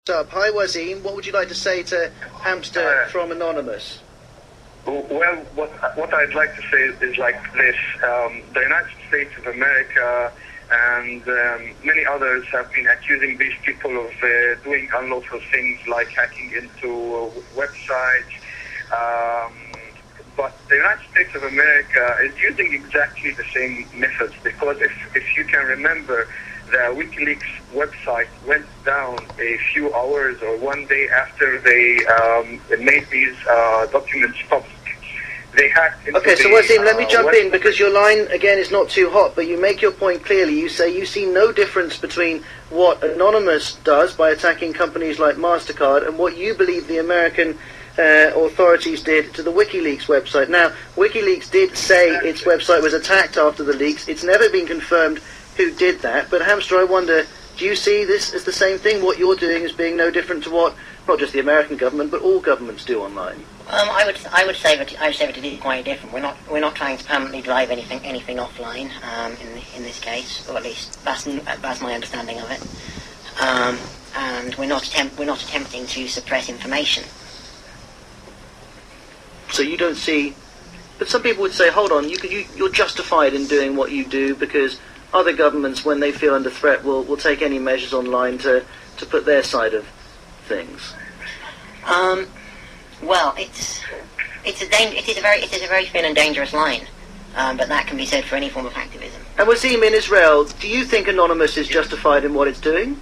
Up. Hi, Wasim. What would you like to say to Hamster from Anonymous? Well, what I'd like to say is like this. The United States of America and many others have been accusing these people of doing unlawful things like hacking into websites. But the United States of America is using exactly the same methods, because if you can remember, the WikiLeaks website went down a few hours or one day after they made these documents public. They hacked into Okay, so Wasim, let me jump in, because your line, again, is not too hot, but you make your point clearly. You say you see no difference between what Anonymous does by attacking companies like MasterCard and what you believe the American authorities did to the WikiLeaks website. Now, WikiLeaks did say its website was attacked after the leaks. It's never been confirmed who did that, but Hamster, I wonder, do you see this as the same thing? What you're doing as being no different to what not just the American government but all governments do online? I would say that it is quite different. We're not trying to permanently drive anything offline in this case, or at least that's my understanding of it. And we're not attempting to suppress information. So you don't see, but some people would say, hold on, you're justified in doing what you do because other governments, when they feel under threat, will take any measures online to put their side of things. Well, it is a very thin and dangerous line, but that can be said for any form of activism. And Wasim, in Israel, do you think Anonymous is justified in what it's doing?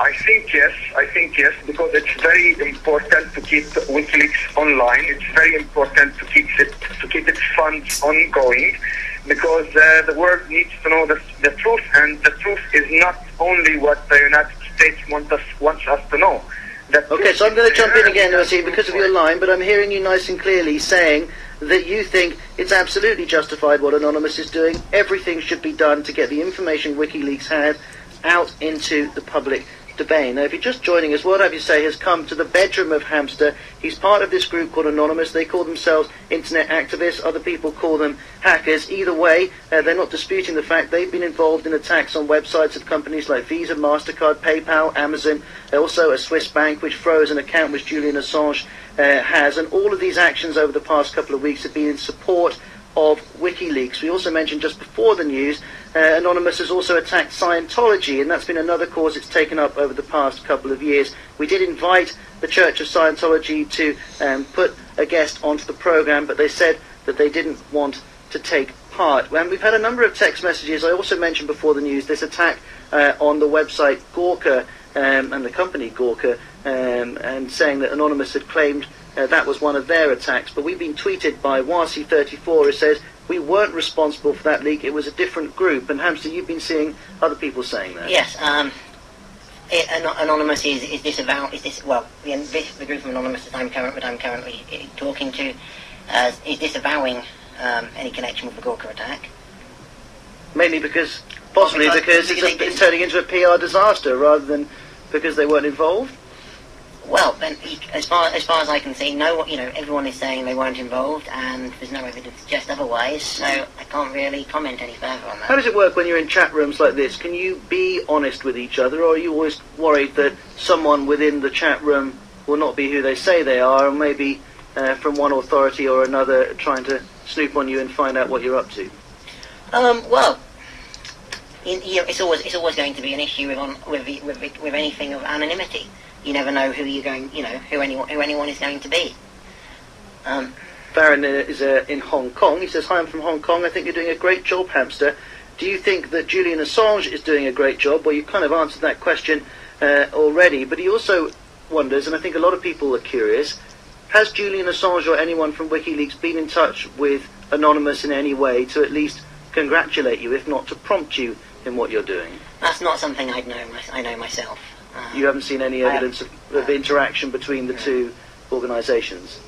I think yes, because it's very important to keep WikiLeaks online. It's very important to keep its funds ongoing, because the world needs to know the truth, and the truth is not only what the United States wants us to know. Okay, so I'm going to jump in again, Wasim, because of your line, but I'm hearing you nice and clearly saying that you think it's absolutely justified what Anonymous is doing. Everything should be done to get the information WikiLeaks had out into the public domain. Now, if you're just joining us, What Have You Say has come to the bedroom of Hamster. He's part of this group called Anonymous. They call themselves internet activists. Other people call them hackers. Either way, they're not disputing the fact they've been involved in attacks on websites of companies like Visa, MasterCard, PayPal, Amazon, also a Swiss bank which froze an account which Julian Assange has. And all of these actions over the past couple of weeks have been in support of WikiLeaks. We also mentioned just before the news, Anonymous has also attacked Scientology, and that's been another cause it's taken up over the past couple of years. We did invite the Church of Scientology to put a guest onto the program, but they said that they didn't want to take part. And we've had a number of text messages. I also mentioned before the news this attack on the website Gawker and the company Gawker, and saying that Anonymous had claimed that was one of their attacks. But we've been tweeted by Wasi34 who says we weren't responsible for that leak, it was a different group. And Hamster, you've been seeing other people saying that. Yes, Anonymous is disavow. The group of Anonymous that I'm currently talking to is disavowing any connection with the Gawker attack. Mainly because it's turning into a PR disaster rather than because they weren't involved. Well, then, as far as I can see, everyone is saying they weren't involved, and there's no evidence to suggest otherwise. So I can't really comment any further on that. How does it work when you're in chat rooms like this? Can you be honest with each other, or are you always worried that someone within the chat room will not be who they say they are, and maybe from one authority or another trying to snoop on you and find out what you're up to? Well, it's always going to be an issue with anything of anonymity. You never know who anyone is going to be. Baron is in Hong Kong. He says, "Hi, I'm from Hong Kong. I think you're doing a great job, Hamster. Do you think that Julian Assange is doing a great job?" Well, you kind of answered that question already, but he also wonders, and I think a lot of people are curious, has Julian Assange or anyone from WikiLeaks been in touch with Anonymous in any way to at least congratulate you, if not to prompt you in what you're doing? That's not something I know myself. You haven't seen any evidence of interaction between the two organisations?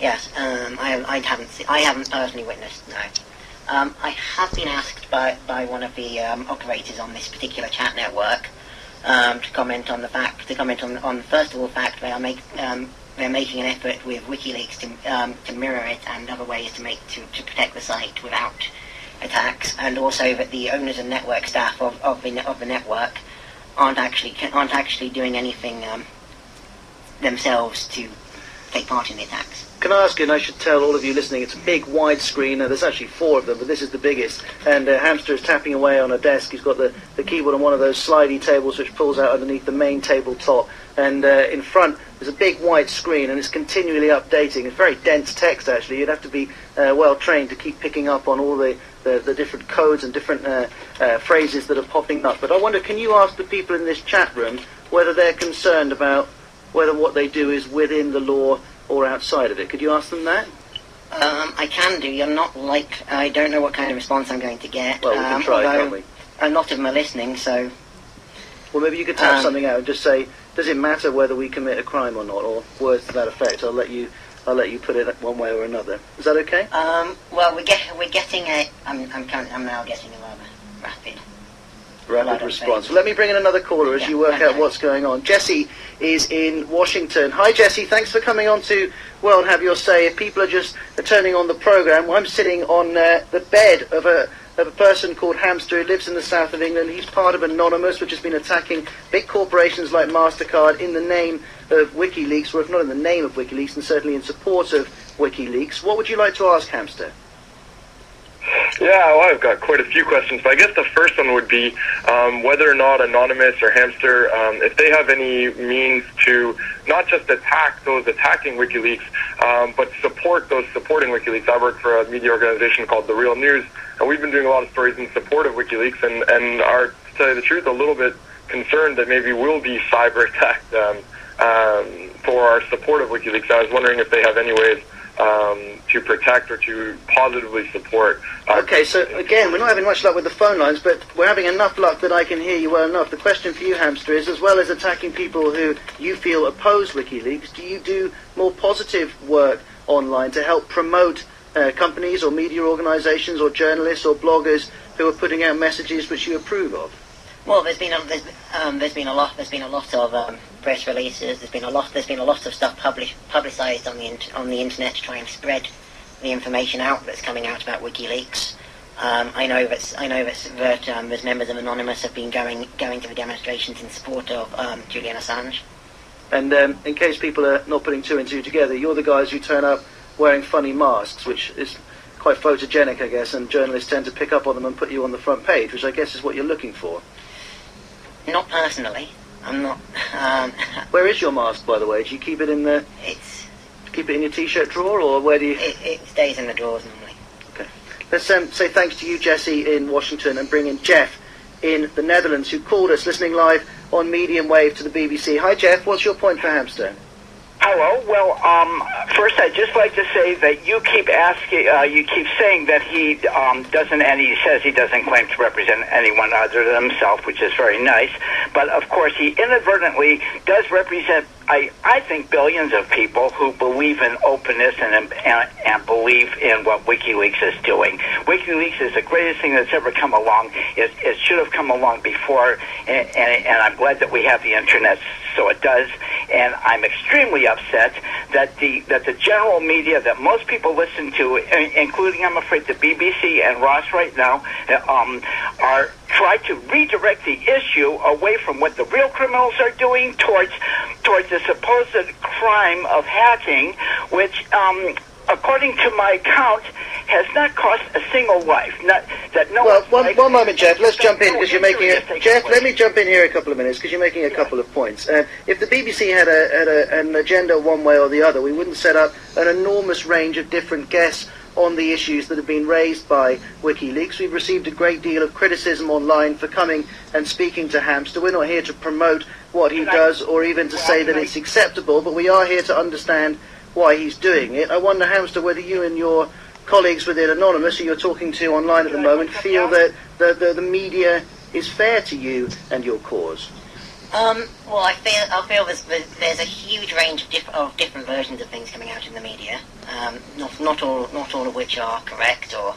Yes, I haven't personally witnessed, no. I have been asked by one of the operators on this particular chat network to comment on first of all the fact they are they're making an effort with WikiLeaks to mirror it and other ways to protect the site without attacks, and also that the owners and network staff of the network aren't actually doing anything themselves to take part in the attacks. Can I ask you, and I should tell all of you listening, it's a big widescreen, there's actually 4 of them, but this is the biggest, and Hamster is tapping away on a desk. He's got the keyboard on one of those slidey tables which pulls out underneath the main tabletop, and in front there's a big white screen, and it's continually updating. It's very dense text, actually. You'd have to be well trained to keep picking up on all the different codes and different phrases that are popping up. But I wonder, can you ask the people in this chat room whether they're concerned about whether what they do is within the law or outside of it? Could you ask them that? I can do. I don't know what kind of response I'm going to get. Well, we can try, can't we? A lot of them are listening, so... Well, maybe you could tap something out and just say, does it matter whether we commit a crime or not, or words to that effect? I'll let you put it one way or another. Is that okay? Well, we're getting a... I'm now getting a rather rapid response. Well, let me bring in another caller as you work out what's going on. Jesse is in Washington. Hi, Jesse. Thanks for coming on to World Have Your Say. If people are just turning on the program, I'm sitting on the bed of a person called Hamster who lives in the south of England. He's part of Anonymous, which has been attacking big corporations like MasterCard in the name of WikiLeaks, or if not in the name of WikiLeaks, and certainly in support of WikiLeaks. What would you like to ask Hamster? Yeah, well, I've got quite a few questions, but I guess the first one would be whether or not Anonymous or Hamster, if they have any means to not just attack those attacking WikiLeaks, but support those supporting WikiLeaks. I work for a media organization called The Real News, and we've been doing a lot of stories in support of WikiLeaks, and are, to tell you the truth, a little bit concerned that maybe we'll be cyber attacked for our support of WikiLeaks. I was wondering if they have any ways to protect or to positively support. Okay, so again, we're not having much luck with the phone lines, but we're having enough luck that I can hear you well enough. The question for you, Hamster, is as well as attacking people who you feel oppose WikiLeaks, do you do more positive work online to help promote companies or media organizations or journalists or bloggers who are putting out messages which you approve of? Well, there's been a lot of press releases. There's been a lot of stuff publicised on the internet to try and spread the information out that's coming out about WikiLeaks. I know that there's members of Anonymous have been going to the demonstrations in support of Julian Assange. And in case people are not putting 2 and 2 together, you're the guys who turn up wearing funny masks, which is quite photogenic, I guess, and journalists tend to pick up on them and put you on the front page, which I guess is what you're looking for. Not personally. I'm not. Where is your mask, by the way? Do you keep it in the? Keep it in your t-shirt drawer, or where do you? It stays in the drawers normally. Okay. Let's say thanks to you, Jesse, in Washington, and bring in Jeff in the Netherlands, who called us, listening live on medium wave to the BBC. Hi, Jeff. What's your point for Hamster? Hello. Well, first I'd just like to say that you keep saying that he doesn't, and he says he doesn't claim to represent anyone other than himself, which is very nice. But of course, he inadvertently does represent, I think, billions of people who believe in openness and believe in what WikiLeaks is doing. WikiLeaks is the greatest thing that's ever come along. It should have come along before, and I'm glad that we have the internet, so it does. And I'm extremely upset that the general media that most people listen to, including, I'm afraid, the BBC and Ross right now, are try to redirect the issue away from what the real criminals are doing towards the supposed crime of hacking, which, according to my count, has not cost a single life. One moment, Jeff. Let's jump in because you're making Jeff, let me jump in here a couple of minutes because you're making a couple of points. If the BBC had an agenda one way or the other, we wouldn't set up an enormous range of different guests on the issues that have been raised by WikiLeaks. We've received a great deal of criticism online for coming and speaking to Hamster. We're not here to promote what he does or even to say that it's acceptable, but we are here to understand why he's doing it. I wonder, Hamster, whether you and your colleagues within Anonymous, who you're talking to online at the moment, feel that the media is fair to you and your cause. Well, I feel there's a huge range of different versions of things coming out in the media. Not all of which are correct or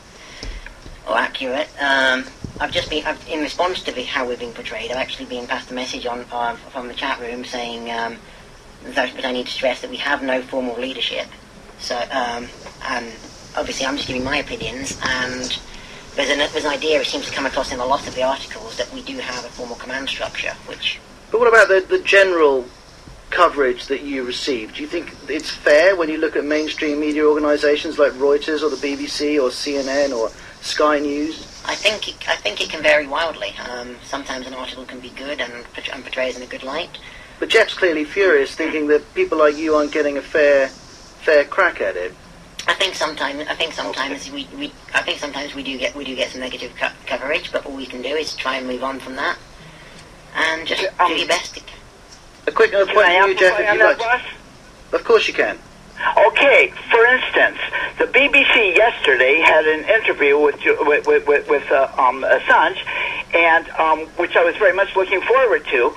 accurate. In response to how we're being portrayed, I've actually been passed a message from the chat room saying that I need to stress that we have no formal leadership. So, and obviously, I'm just giving my opinions, and there's an idea, it seems to come across in a lot of the articles, that we do have a formal command structure, which... But what about the general coverage that you receive? Do you think it's fair when you look at mainstream media organisations like Reuters or the BBC or CNN or Sky News? I think it can vary wildly. Sometimes an article can be good and portrays in a good light. But Jeff's clearly furious, thinking that people like you aren't getting a fair crack at it. I think sometimes we do get some negative coverage, but all we can do is try and move on from that and just do your best. A quick point from you, Jeff, if you'd like. Of course you can. Okay, for instance, the BBC yesterday had an interview with Assange, and which I was very much looking forward to.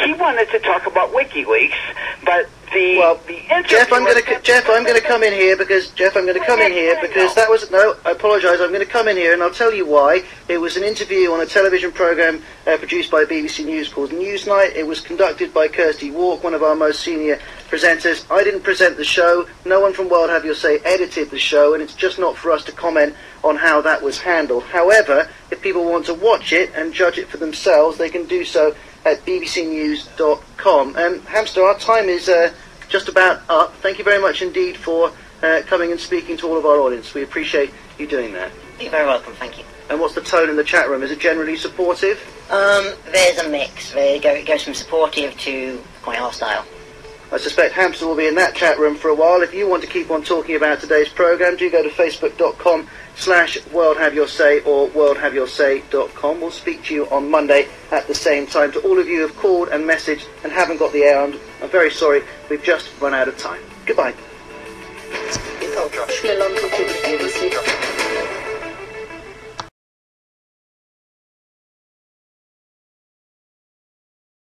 He wanted to talk about WikiLeaks, but the interview. Jeff, I'm going to come in here because that was no. I apologise. I'm going to come in here and I'll tell you why. It was an interview on a television programme produced by BBC News called Newsnight. It was conducted by Kirsty Walk, one of our most senior presenters. I didn't present the show. No one from World Have Your Say edited the show, and it's just not for us to comment on how that was handled. However, if people want to watch it and judge it for themselves, they can do so at bbcnews.com. Hamster, our time is just about up. Thank you very much indeed for coming and speaking to all of our audience. We appreciate you doing that. You're very welcome, thank you. And what's the tone in the chat room? Is it generally supportive? There's a mix. It goes from supportive to quite hostile. I suspect Hamster will be in that chat room for a while. If you want to keep on talking about today's programme, do go to facebook.com/worldhaveyoursay or worldhaveyoursay.com. We'll speak to you on Monday at the same time. To all of you who have called and messaged and haven't got the air, I'm very sorry. We've just run out of time. Goodbye.